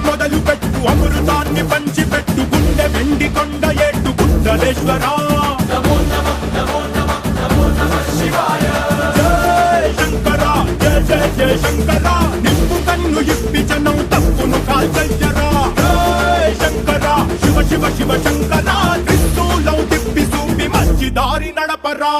మొదలు పెట్టు అమృతాన్ని పంచి పెట్టు గుండె వెండి కొండ ఏట్టు గుండలేశ్వర జయ శంకర జయ జయ జయ శంకర నిప్పు కన్ను ఇప్పి జనం తప్పును కాల్చరా జయ శంకర శివ శివ శివ శంకర త్రిశూలం తిప్పి చూపి మంచి దారి నడపరా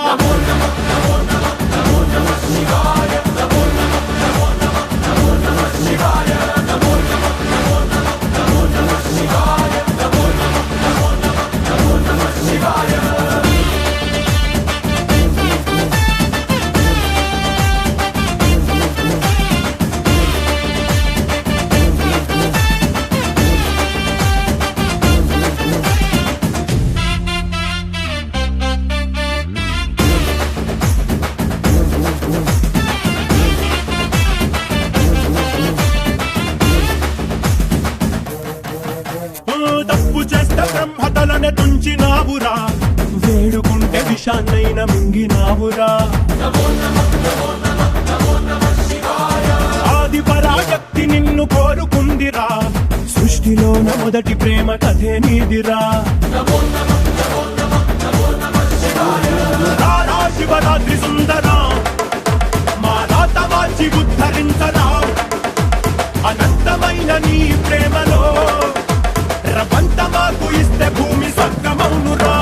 బ్రహ్మతలనే తుంచినావురా వేడుకుంటే విషాన్నైన మింగినావురా ఆది పరాశక్తి నిన్ను కోరుకుందిరా సృష్టిలోన మొదటి ప్రేమ కథే నీదిరా శివరాత్రి సుందరా మా రాత వాచి ఉద్ధరించరా అనంతమైన నీ ప్రేమలో ప్రపంచమాకు ఇస్తే భూమి స్వర్గమౌనురా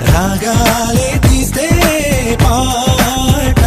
రాగాలే తీస్తే పాట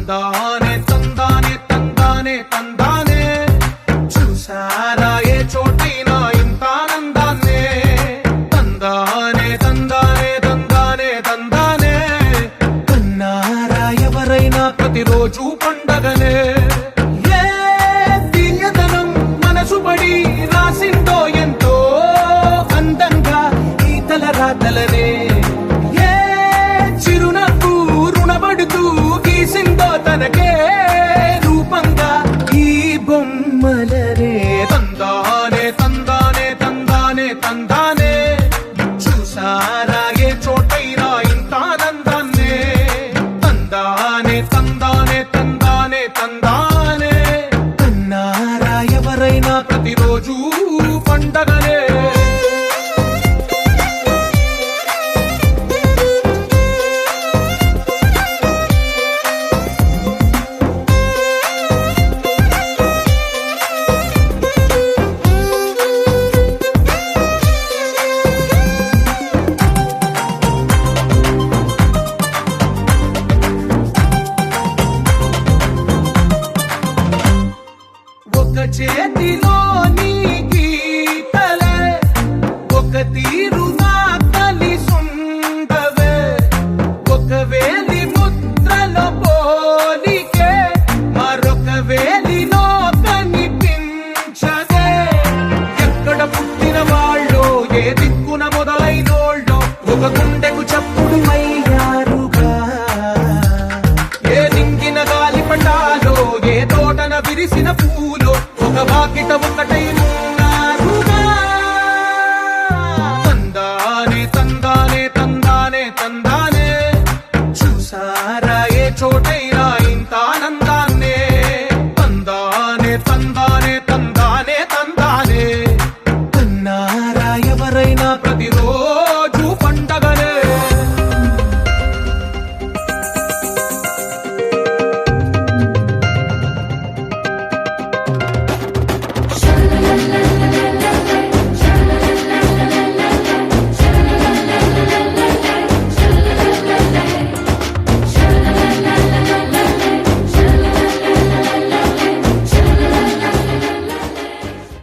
తందానే తందానే తందానే తందానే చూసారా ఏ చోటైనా ఇంత ఆనందాన్నే తందానే తందానే తందానే తందానే కన్నారా ఎవరైనా ప్రతిరోజు పండగనే ఏ తీయదనం మనసు పడి రాసిందో ఎంతో అందంగా ఈ తల రాతలనే ఏ చిరునవ్వు రుణపడుతూ గీసిందో తనకే రూపంగా ఈ బొమ్మలనే తందానే తందానే తందానే తందానే చూసారా ఏ చోటైనా ఇంత ఆనందాన్నే తందానే తందానే తందానే తందానే కన్నారా ఎవరైనా ప్రతిరోజు పండగనే ఒక చేతిలో నీ గీతలే ఒక తీరుగా కలిసుండవే ఒక వేలి ముద్రలో పోలికే మరొక వేలిలో కనిపించదే ఎక్కడ పుట్టిన వాళ్ళో ఏ దిక్కున మొదలైనోళ్ళో ఒక గుండెకు చప్పుడు అయ్యారుగా ఏ దింగిన గాలి పటాలో ఏ తోటన విరిసిన పూలో ఒక వాకిట ఒకటై ఉన్నారుగా తందానే తందానే తందానే తందానే చూసారా ఏ చోటైనా